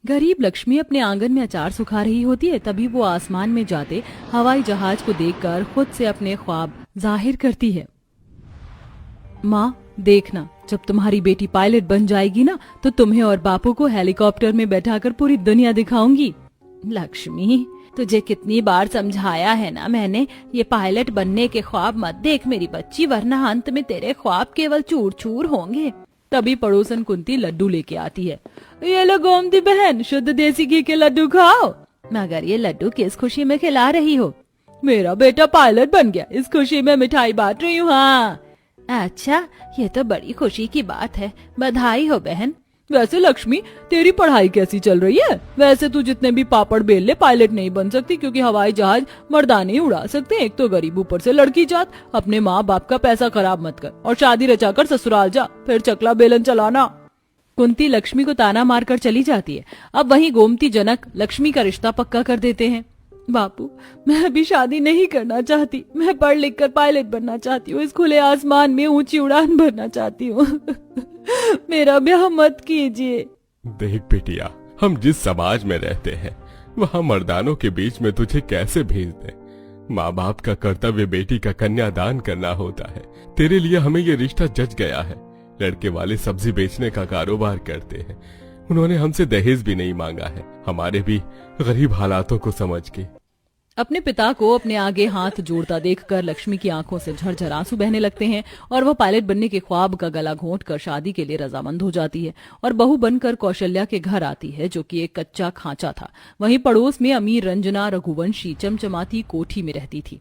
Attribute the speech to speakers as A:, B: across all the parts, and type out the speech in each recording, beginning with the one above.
A: गरीब लक्ष्मी अपने आंगन में अचार सुखा रही होती है, तभी वो आसमान में जाते हवाई जहाज को देखकर खुद से अपने ख्वाब जाहिर करती है। माँ देखना, जब तुम्हारी बेटी पायलट बन जाएगी ना, तो तुम्हें और बापू को हेलीकॉप्टर में बैठाकर पूरी दुनिया दिखाऊंगी। लक्ष्मी, तुझे कितनी बार समझाया है ना मैंने, ये पायलट बनने के ख्वाब मत देख मेरी बच्ची, वरना अंत में तेरे ख्वाब केवल चूर चूर होंगे। तभी पड़ोसन कुंती लड्डू लेके आती है। ये लो गोमती बहन, शुद्ध देसी घी के लड्डू खाओ। मगर ये लड्डू किस खुशी में खिला रही हो? मेरा बेटा पायलट बन गया, इस खुशी में मिठाई बांट रही हूँ। हाँ अच्छा, ये तो बड़ी खुशी की बात है, बधाई हो बहन। वैसे लक्ष्मी, तेरी पढ़ाई कैसी चल रही है? वैसे तू जितने भी पापड़ बेल ले, पायलट नहीं बन सकती, क्योंकि हवाई जहाज मर्दाने ही उड़ा सकते हैं। एक तो गरीब, ऊपर से लड़की जात। अपने माँ बाप का पैसा खराब मत कर और शादी रचाकर ससुराल जा, फिर चकला बेलन चलाना। कुंती लक्ष्मी को ताना मारकर चली जाती है। अब वहीं गोमती जनक लक्ष्मी का रिश्ता पक्का कर देते हैं। बापू, मैं अभी शादी नहीं करना चाहती, मैं पढ़ लिख कर पायलट बनना चाहती हूँ, इस खुले आसमान में ऊंची उड़ान भरना चाहती हूँ। मेरा ब्याह मत कीजिए।
B: देख बेटिया, हम जिस समाज में रहते हैं वहाँ मर्दानों के बीच में तुझे कैसे भेज दें? माँ बाप का कर्तव्य बेटी का कन्यादान करना होता है। तेरे लिए हमें ये रिश्ता जच गया है। लड़के वाले सब्जी बेचने का कारोबार करते हैं, उन्होंने हमसे दहेज भी नहीं मांगा है, हमारे भी गरीब हालातों को समझ के।
A: अपने पिता को अपने आगे हाथ जोड़ता देखकर लक्ष्मी की आंखों से झरझर आंसू बहने लगते हैं और वह पायलट बनने के ख्वाब का गला घोंटकर शादी के लिए रजामंद हो जाती है और बहू बनकर कौशल्या के घर आती है, जो कि एक कच्चा खांचा था। वहीं पड़ोस में अमीर रंजना रघुवंशी चमचमाती कोठी में रहती थी।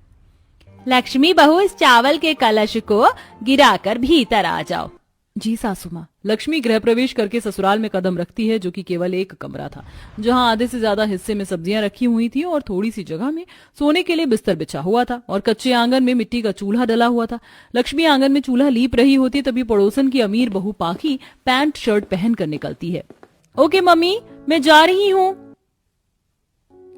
A: लक्ष्मी बहू, इस चावल के कलश को गिराकर भीतर आ जाओ। जी सासू माँ। लक्ष्मी गृह प्रवेश करके ससुराल में कदम रखती है, जो कि केवल एक कमरा था, जहाँ आधे से ज्यादा हिस्से में सब्जियां रखी हुई थी और थोड़ी सी जगह में सोने के लिए बिस्तर बिछा हुआ था और कच्चे आंगन में मिट्टी का चूल्हा डला हुआ था। लक्ष्मी आंगन में चूल्हा लीप रही होती, तभी पड़ोसन की अमीर बहू पाखी पैंट शर्ट पहन कर निकलती है। ओके मम्मी, मैं जा रही हूँ।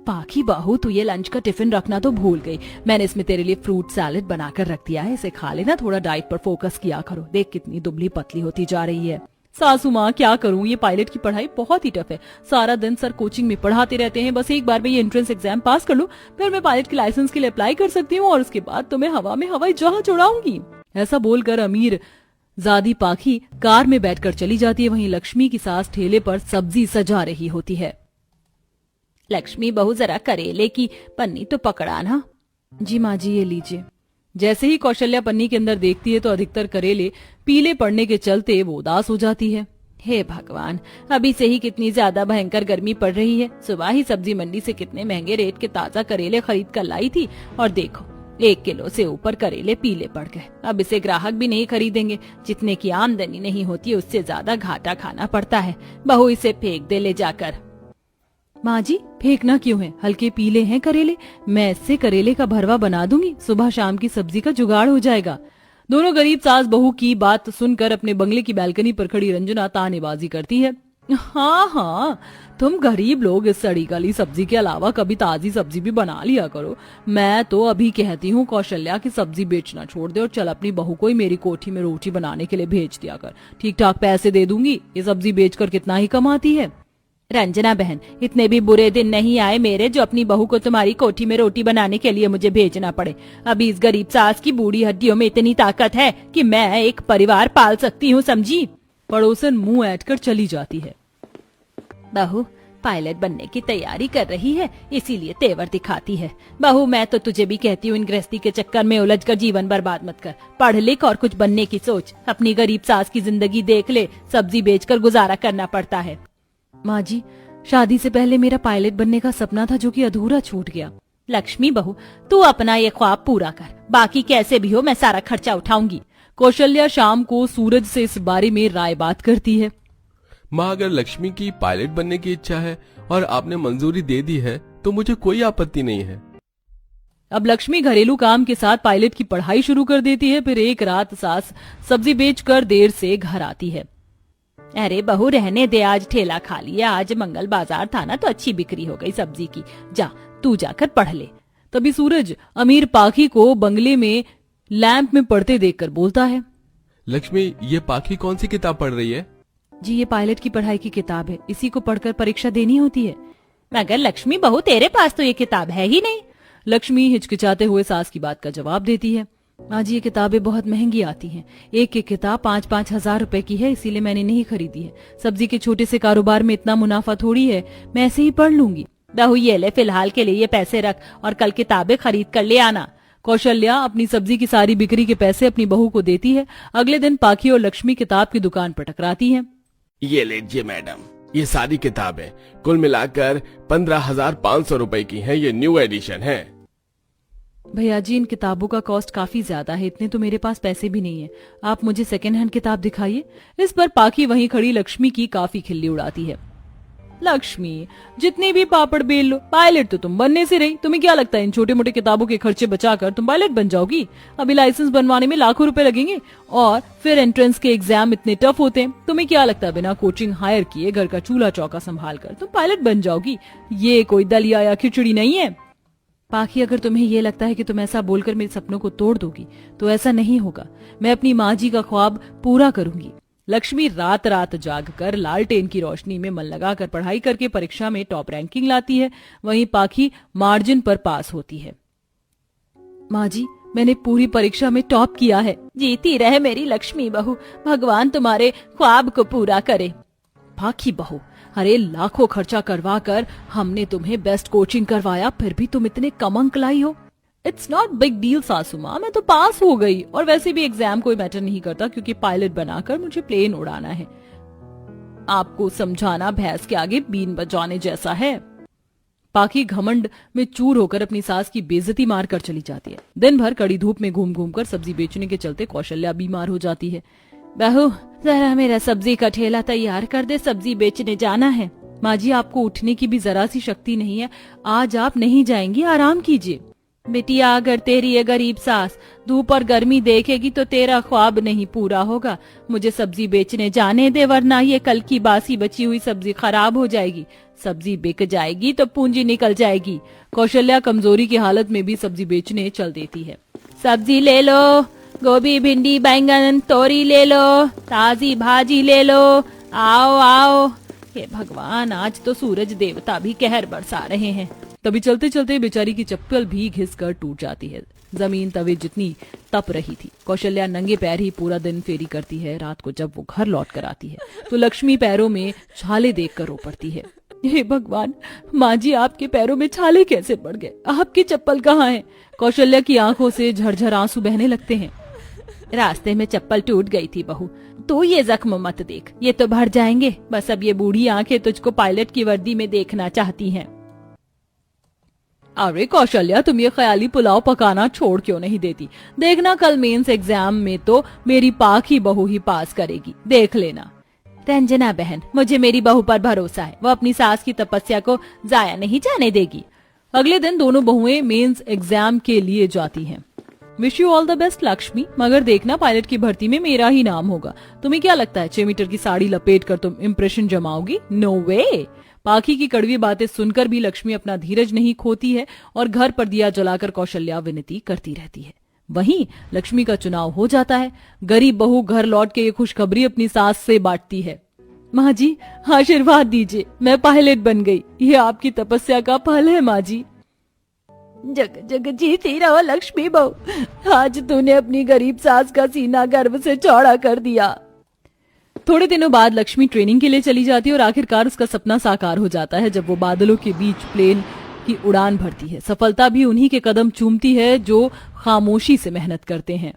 A: पाखी बहू, तू ये लंच का टिफिन रखना तो भूल गई। मैंने इसमें तेरे लिए फ्रूट सैलेड बनाकर रख दिया है, इसे खा लेना, थोड़ा डाइट पर फोकस किया करो। देख कितनी दुबली पतली होती जा रही है। सासू माँ, क्या करूँ, ये पायलट की पढ़ाई बहुत ही टफ है। सारा दिन सर कोचिंग में पढ़ाते रहते हैं। बस एक बार मैं ये एंट्रेंस एग्जाम पास कर लूं, फिर मैं पायलट के लाइसेंस के लिए अप्लाई कर सकती हूँ और उसके बाद तो मैं हवा में हवाई जहाज उड़ाऊंगी। ऐसा बोलकर अमीर जादी पाखी कार में बैठकर चली जाती है। वहीं लक्ष्मी की सास ठेले पर सब्जी सजा रही होती है। लक्ष्मी बहू, जरा करेले की पन्नी तो पकड़ाना। जी माँ जी, ये लीजिए। जैसे ही कौशल्या पन्नी के अंदर देखती है तो अधिकतर करेले पीले पड़ने के चलते वो उदास हो जाती है। हे भगवान, अभी से ही कितनी ज्यादा भयंकर गर्मी पड़ रही है। सुबह ही सब्जी मंडी से कितने महंगे रेट के ताजा करेले खरीद कर लाई थी और देखो 1 किलो से ऊपर करेले पीले पड़ गए। अब इसे ग्राहक भी नहीं खरीदेंगे। जितने की आमदनी नहीं होती उससे ज्यादा घाटा खाना पड़ता है। बहू, इसे फेंक दे ले जाकर। माँ जी, फेंकना क्यों है? हल्के पीले हैं करेले, मैं इससे करेले का भरवा बना दूंगी, सुबह शाम की सब्जी का जुगाड़ हो जाएगा। दोनों गरीब सास बहू की बात सुनकर अपने बंगले की बालकनी पर खड़ी रंजना तानेबाजी करती है। हाँ, तुम गरीब लोग इस सड़ी गली सब्जी के अलावा कभी ताजी सब्जी भी बना लिया करो। मैं तो अभी कहती हूँ कौशल्या की सब्जी बेचना छोड़ दे और चल अपनी बहू को ही मेरी कोठी में रोटी बनाने के लिए भेज दिया कर। ठीक ठाक पैसे दे दूंगी। ये सब्जी बेचकर कितना ही कमाती है। रंजना बहन, इतने भी बुरे दिन नहीं आए मेरे जो अपनी बहू को तुम्हारी कोठी में रोटी बनाने के लिए मुझे भेजना पड़े। अभी इस गरीब सास की बूढ़ी हड्डियों में इतनी ताकत है कि मैं एक परिवार पाल सकती हूँ, समझी? पड़ोसन मुंह ऐंठ कर चली जाती है। बहू पायलट बनने की तैयारी कर रही है, इसीलिए तेवर दिखाती है। बहू, मैं तो तुझे भी कहती हूँ इन गृहस्थी के चक्कर में उलझ कर जीवन बर्बाद मत कर। पढ़ लिख और कुछ बनने की सोच। अपनी गरीब सास की जिंदगी देख ले, सब्जी बेचकर गुजारा करना पड़ता है। माँ जी, शादी से पहले मेरा पायलट बनने का सपना था जो कि अधूरा छूट गया। लक्ष्मी बहू, तू अपना ये ख्वाब पूरा कर, बाकी कैसे भी हो मैं सारा खर्चा उठाऊंगी। कौशल्या शाम को सूरज से इस बारे में राय बात करती है।
B: माँ, अगर लक्ष्मी की पायलट बनने की इच्छा है और आपने मंजूरी दे दी है तो मुझे कोई आपत्ति नहीं है।
A: अब लक्ष्मी घरेलू काम के साथ पायलट की पढ़ाई शुरू कर देती है। फिर एक रात सास सब्जी बेचकर देर से घर आती है। अरे बहू, रहने दे, आज ठेला खा लिया, आज मंगल बाजार था ना तो अच्छी बिक्री हो गई सब्जी की। जा, तू जाकर पढ़ ले। तभी सूरज अमीर पाखी को बंगले में लैंप में पढ़ते देखकर बोलता है।
B: लक्ष्मी, ये पाखी कौन सी किताब पढ़ रही है?
A: जी ये पायलट की पढ़ाई की किताब है, इसी को पढ़कर परीक्षा देनी होती है। मगर लक्ष्मी बहू तेरे पास तो ये किताब है ही नहीं। लक्ष्मी हिचकिचाते हुए सास की बात का जवाब देती है। माँ जी ये किताबें बहुत महंगी आती हैं, एक एक किताब 5-5 हजार रुपए की है, इसीलिए मैंने नहीं खरीदी है। सब्जी के छोटे से कारोबार में इतना मुनाफा थोड़ी है, मैं ऐसे ही पढ़ लूंगी। बहू ये ले, फिलहाल के लिए ये पैसे रख और कल किताबें खरीद कर ले आना। कौशल्या अपनी सब्जी की सारी बिक्री के पैसे अपनी बहू को देती है। अगले दिन पाखी और लक्ष्मी किताब की दुकान पर टकराती हैं।
B: ये लीजिए मैडम, ये सारी किताबें कुल मिलाकर 15,500 रुपए की हैं। ये न्यू एडिशन है।
A: भैया जी इन किताबों का कॉस्ट काफी ज्यादा है, इतने तो मेरे पास पैसे भी नहीं है, आप मुझे सेकेंड हैंड किताब दिखाइए। इस पर पाखी वहीं खड़ी लक्ष्मी की काफी खिल्ली उड़ाती है। लक्ष्मी जितनी भी पापड़ बेल लो, पायलट तो तुम बनने से रही। तुम्हें क्या लगता है इन छोटे मोटे किताबों के खर्चे बचाकर तुम पायलट बन जाओगी? अभी लाइसेंस बनवाने में लाखों रुपए लगेंगे और फिर एंट्रेंस के एग्जाम इतने टफ होते हैं। तुम्हें क्या लगता है बिना कोचिंग हायर किए घर का चूल्हा चौका संभाल कर तुम पायलट बन जाओगी? ये कोई दलिया या खिचड़ी नहीं है। पाखी अगर तुम्हें ये लगता है कि तुम ऐसा बोलकर मेरे सपनों को तोड़ दोगी तो ऐसा नहीं होगा। मैं अपनी माँ जी का ख्वाब पूरा करूंगी। लक्ष्मी रात रात जागकर लालटेन की रोशनी में मन लगाकर पढ़ाई करके परीक्षा में टॉप रैंकिंग लाती है। वहीं पाखी मार्जिन पर पास होती है। माँ जी मैंने पूरी परीक्षा में टॉप किया है। जीती रहे मेरी लक्ष्मी बहू, भगवान तुम्हारे ख्वाब को पूरा करे। पाखी बहू अरे लाखों खर्चा करवा कर हमने तुम्हें बेस्ट कोचिंग करवाया, फिर भी तुम इतने कम अंक लाई हो। इट्स नॉट बिग डील सासू माँ, मैं तो पास हो गई और वैसे भी एग्जाम कोई मैटर नहीं करता क्योंकि पायलट बनाकर मुझे प्लेन उड़ाना है। आपको समझाना भैंस के आगे बीन बजाने जैसा है। पाखी घमंड में चूर होकर अपनी सास की बेइज्जती मार कर चली जाती है। दिन भर कड़ी धूप में घूम घूम कर सब्जी बेचने के चलते कौशल्या बीमार हो जाती है। बहू जरा मेरा सब्जी का ठेला तैयार कर दे, सब्जी बेचने जाना है। माँ जी आपको उठने की भी जरा सी शक्ति नहीं है, आज आप नहीं जाएंगी, आराम कीजिए। बिटिया अगर तेरी ये गरीब सास धूप और गर्मी देखेगी तो तेरा ख्वाब नहीं पूरा होगा। मुझे सब्जी बेचने जाने दे वरना ये कल की बासी बची हुई सब्जी खराब हो जाएगी। सब्जी बिक जाएगी तो पूंजी निकल जाएगी। कौशल्या कमजोरी की हालत में भी सब्जी बेचने चल देती है। सब्जी ले लो, गोभी भिंडी बैंगन तोरी ले लो, ताजी भाजी ले लो, आओ आओ। हे भगवान आज तो सूरज देवता भी कहर बरसा रहे हैं। तभी चलते चलते बेचारी की चप्पल भी घिसकर टूट जाती है। जमीन तवे जितनी तप रही थी। कौशल्या नंगे पैर ही पूरा दिन फेरी करती है। रात को जब वो घर लौट कर आती है तो लक्ष्मी पैरों में छाले देखकर रो पड़ती है। हे भगवान माँ जी आपके पैरों में छाले कैसे पड़ गए? आपकी चप्पल कहाँ है? कौशल्या की आंखों से झरझर आंसू बहने लगते हैं। रास्ते में चप्पल टूट गई थी बहू, तो ये जख्म मत देख, ये तो भर जाएंगे। बस अब ये बूढ़ी आंखें तुझको पायलट की वर्दी में देखना चाहती हैं। अरे कौशल्या तुम ये ख्याली पुलाव पकाना छोड़ क्यों नहीं देती? देखना कल मेंस एग्जाम में तो मेरी पाखी बहू ही पास करेगी, देख लेना। रंजना बहन मुझे मेरी बहू पर भरोसा है, वो अपनी सास की तपस्या को जाया नहीं जाने देगी। अगले दिन दोनों बहुएं मेंस एग्जाम के लिए जाती हैं। Wish you all the best Lakshmi, मगर देखना पायलट की भर्ती में मेरा ही नाम होगा। तुम्हें क्या लगता है 6 मीटर की साड़ी लपेट कर तुम इम्प्रेशन जमाओगी? नो वे। पाखी की कड़वी बातें सुनकर भी लक्ष्मी अपना धीरज नहीं खोती है और घर पर दिया जलाकर कौशल्या विनती करती रहती है। वहीं लक्ष्मी का चुनाव हो जाता है। गरीब बहू घर लौट के ये खुशखबरी अपनी सास से बांटती है। माँ जी आशीर्वाद दीजिए, मैं पायलट बन गई, ये आपकी तपस्या का फल है माँ जी। जग जग जीती रहो लक्ष्मी बहू, आज तूने अपनी गरीब सास का सीना गर्व से चौड़ा कर दिया। थोड़े दिनों बाद लक्ष्मी ट्रेनिंग के लिए चली जाती है और आखिरकार उसका सपना साकार हो जाता है जब वो बादलों के बीच प्लेन की उड़ान भरती है। सफलता भी उन्हीं के कदम चूमती है जो खामोशी से मेहनत करते हैं।